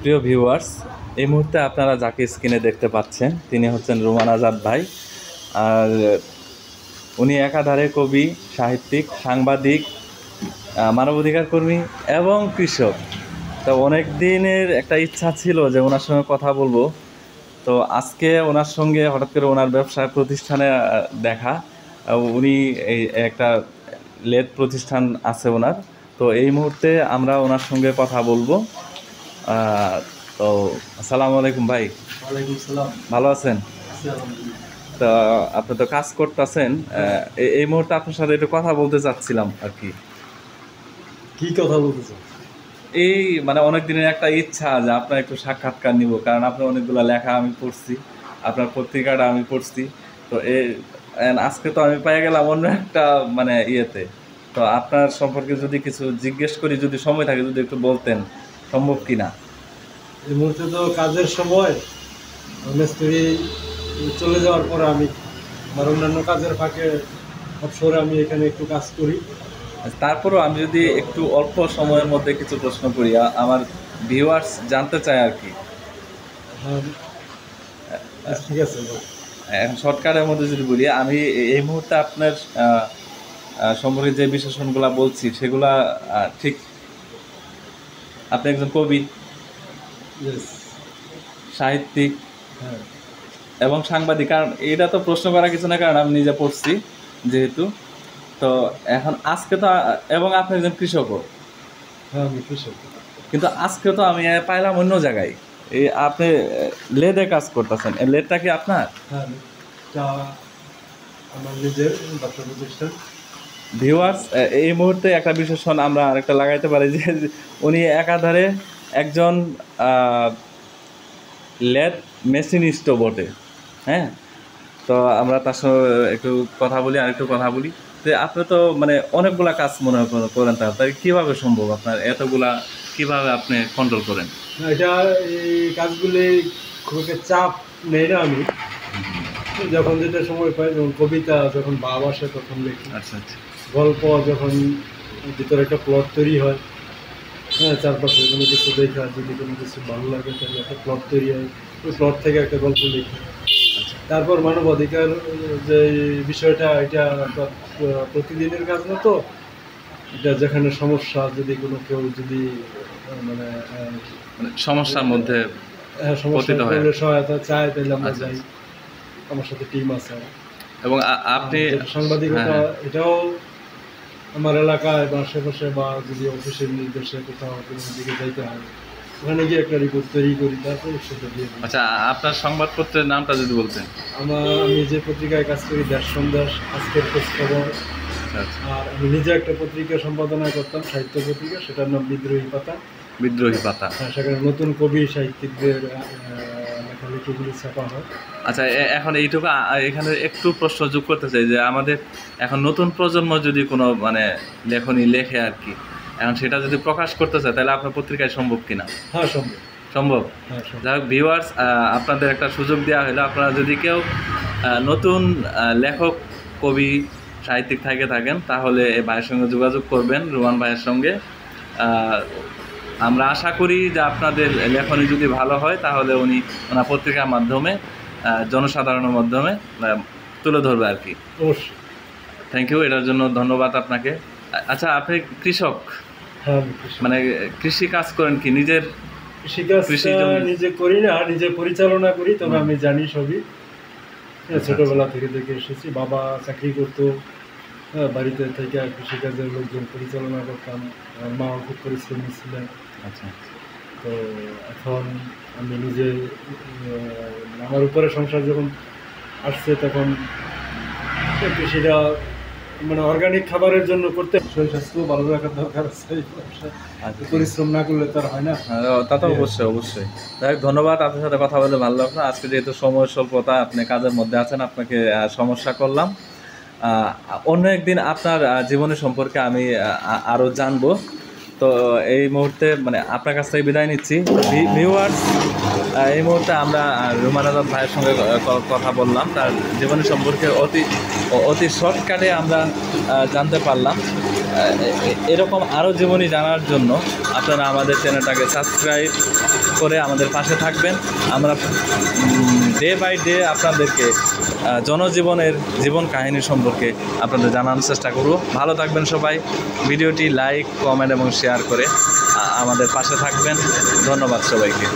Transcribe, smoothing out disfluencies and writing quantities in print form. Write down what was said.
প্রিয় ভিউয়ার্স, এই মুহূর্তে আপনারা যাকে স্ক্রিনে দেখতে পাচ্ছেন তিনি হচ্ছেন রুমান আজাদ ভাই। আর উনি একাধারে কবি, সাহিত্যিক, সাংবাদিক, মানবাধিকার কর্মী এবং কৃষক। তো অনেক দিনের একটা ইচ্ছা ছিল যে ওনার সঙ্গে কথা বলবো। তো আজকে ওনার সঙ্গে হঠাৎ করে ওনার ব্যবসা প্রতিষ্ঠানে দেখা। উনি এই একটা লেদ প্রতিষ্ঠান আছে ওনার। তো এই মুহূর্তে আমরা ওনার সঙ্গে কথা বলবো। তো আসসালামু আলাইকুম ভাই। ওয়ালাইকুম সালাম। ভালো আছেন? তো আপনি তো কাজ করতেছেন, এই মুহূর্তে আপনার সাথে একটু কথা বলতে চাচ্ছিলাম আর কি। কি কথা বলতে চান? এই মানে অনেক দিনের একটা ইচ্ছা যে আপনার একটু সাক্ষাৎকার নিব, কারণ আপনার অনেকগুলো লেখা আমি পড়ছি, আপনার পত্রিকাটা আমি পড়ছি। তো আজকে তো আমি পেয়ে গেলাম অন্য একটা মানে ইয়েতে। তো আপনার সম্পর্কে যদি কিছু জিজ্ঞেস করি, যদি সময় থাকে যদি একটু বলতেন, সম্ভব কি না? এই মুহূর্তে তো কাজের সময়, মিস্ত্রি চলে যাওয়ার পরে আমি আমার অন্যান্য কাজের ফাঁকে অবসরে আমি এখানে একটু কাজ করি। তারপরও আমি যদি একটু অল্প সময়ের মধ্যে কিছু প্রশ্ন করি, আমার ভিউয়ার্স জানতে চায় আর কি। হ্যাঁ, ঠিক আছে। এখন শর্টকাটের মধ্যে যদি বলি, আমি এই মুহূর্তে আপনার সম্পর্কে যে বিশেষণগুলো বলছি সেগুলা ঠিক। আপনি একজন কবি, সাহিত্যিক হ্যাঁ, এবং সাংবাদিক। কারণ এটা তো প্রশ্ন করা কিছু না, কারণ আমি নিজে পড়ছি যেহেতু। তো এখন আজকে তো এবং আপনি একজন কৃষকও। হ্যাঁ, আমি কৃষক। কিন্তু আজকে তো আমি পাইলাম অন্য জায়গায়, এই আপনি লেদে কাজ করতেছেন। লেদটা কি আপনার? হ্যাঁ, এটা আমার নিজের ব্যবসা প্রতিষ্ঠান। ভিউয়ার্স, এই মুহূর্তে একটা বিশেষণ আমরা আরেকটা লাগাইতে পারি যে উনি একাধারে একজন লেদ মেশিনিস্টও বটে। হ্যাঁ, তো আমরা তার সঙ্গে একটু কথা বলি, আর একটু কথা বলি। তো আপনি তো মানে অনেকগুলা কাজ মনে করেন, তাই কীভাবে সম্ভব আপনার এতগুলা, কীভাবে আপনি কন্ট্রোল করেন? না, এটা এই কাজগুলি খুব একটা চাপ নেই না। আমি যখন যেটা সময় পাই, যখন কবিতা যখন ভাব আসে তখন লিখি। আচ্ছা আচ্ছা। গল্প যখন ভিতরে একটা প্লট তৈরি হয়, হ্যাঁ, চারপাশে কোনো কিছু দেখা যদি কোনো কিছু ভালো লাগে তাহলে একটা প্লট তৈরি হয়, ওই প্লট থেকে একটা গল্প লিখি। তারপর মানবাধিকার যে বিষয়টা, এটা একটা প্রতিদিনের কাজ না। তো এটা যেখানে সমস্যা, যদি কোনো কেউ যদি মানে সমস্যার মধ্যে সমস্যা করলে সহায়তা চায় তাহলে আমরা আচ্ছা, যাই। আমার সাথে টিম আছে। এবং আপনি সাংবাদিকতা, হ্যাঁ, এটাও আমার এলাকায় বা আশেপাশে বা যদি অফিসের নির্দেশে কোথাও কোনো দিকে যাইতে হয়, ওখানে গিয়ে একটা রিপোর্ট তৈরি করি, তারপর সেটা দিয়ে দিই। আচ্ছা, আপনার সংবাদপত্রের নামটা যদি বলতেন। আমি যে পত্রিকায় কাজ করি, দেশ সন্দেশ, আজকের খোঁজ খবর। আচ্ছা। আর আমি নিজে একটা পত্রিকা সম্পাদনা করতাম, সাহিত্য পত্রিকা, সেটার নাম বিদ্রোহী পাতা। বিদ্রোহী পাতা। হ্যাঁ, সেখানে নতুন কবি সাহিত্যিকদের লেখালেখিগুলি ছাপা হয়। আচ্ছা, এখন এইটুকু এখানে একটু প্রশ্ন যোগ করতে চাই যে আমাদের এখন নতুন প্রজন্ম যদি কোনো মানে লেখনী লেখে আর কি, এখন সেটা যদি প্রকাশ করতে চায় তাহলে আপনার পত্রিকায় সম্ভব কিনা? হ্যাঁ, সম্ভব। সম্ভব। হ্যাঁ, সম্ভব। যাই হোক ভিউয়ার্স, আপনাদের একটা সুযোগ দেওয়া হলো। আপনারা যদি কেউ নতুন লেখক, কবি, সাহিত্যিক থাকেন তাহলে এই ভাইয়ের সঙ্গে যোগাযোগ করবেন, রুমান ভাইয়ের সঙ্গে। আমরা আশা করি যে আপনাদের লেখনী যদি ভালো হয় তাহলে উনি ওনার পত্রিকার মাধ্যমে জনসাধারণের মাধ্যমে তুলে ধরবে আর কি। অবশ্যই। থ্যাংক ইউ, এটার জন্য ধন্যবাদ আপনাকে। আচ্ছা, আপনি কৃষক? হ্যাঁ, মানে কৃষি কাজ করেন কি? নিজের কৃষিকাজ নিজে করি না, নিজে পরিচালনা করি, তবে আমি জানি সবই। ছোটবেলা থেকে দেখে এসেছি, বাবা চাকরি করতো, বাড়িতে থেকে কৃষিকাজের লোকজন পরিচালনা করতাম। আমার মাও খুব পরিশ্রমী ছিলেন। আচ্ছা। তো এখন আমি নিজে, আমার উপরে সংসার যখন আসছে তখন কৃষিটা মানে অর্গানিক খাবারের জন্য করতে, শরীর স্বাস্থ্য ভালো রাখার দরকার আছে। পরিশ্রম না করলে তো আর হয় না। তা তো অবশ্যই। যাই হোক, ধন্যবাদ। আপনার সাথে কথা বলে ভালো লাগলো। আজকে যেহেতু সময় স্বল্পতা, আপনি কাজের মধ্যে আছেন, আপনাকে সমস্যা করলাম। অন্য একদিন আপনার জীবনের সম্পর্কে আমি আরও জানবো। তো এই মুহূর্তে মানে আপনার কাছ থেকে বিদায় নিচ্ছি। ভিউয়ার্স, এই মুহূর্তে আমরা রুমান আজাদ ভাইয়ের সঙ্গে কথা বললাম, তার জীবনের সম্পর্কে অতি শর্টকাটে আমরা জানতে পারলাম। এরকম আরও জীবনী জানার জন্য আপনারা আমাদের চ্যানেলটাকে সাবস্ক্রাইব করে আমাদের পাশে থাকবেন। আমরা ডে বাই ডে আপনাদেরকে জনজীবনের জীবন কাহিনী সম্পর্কে আপনাদের জানানোর চেষ্টা করব। ভালো থাকবেন সবাই। ভিডিওটি লাইক, কমেন্ট এবং শেয়ার করে আমাদের পাশে থাকবেন। ধন্যবাদ সবাইকে।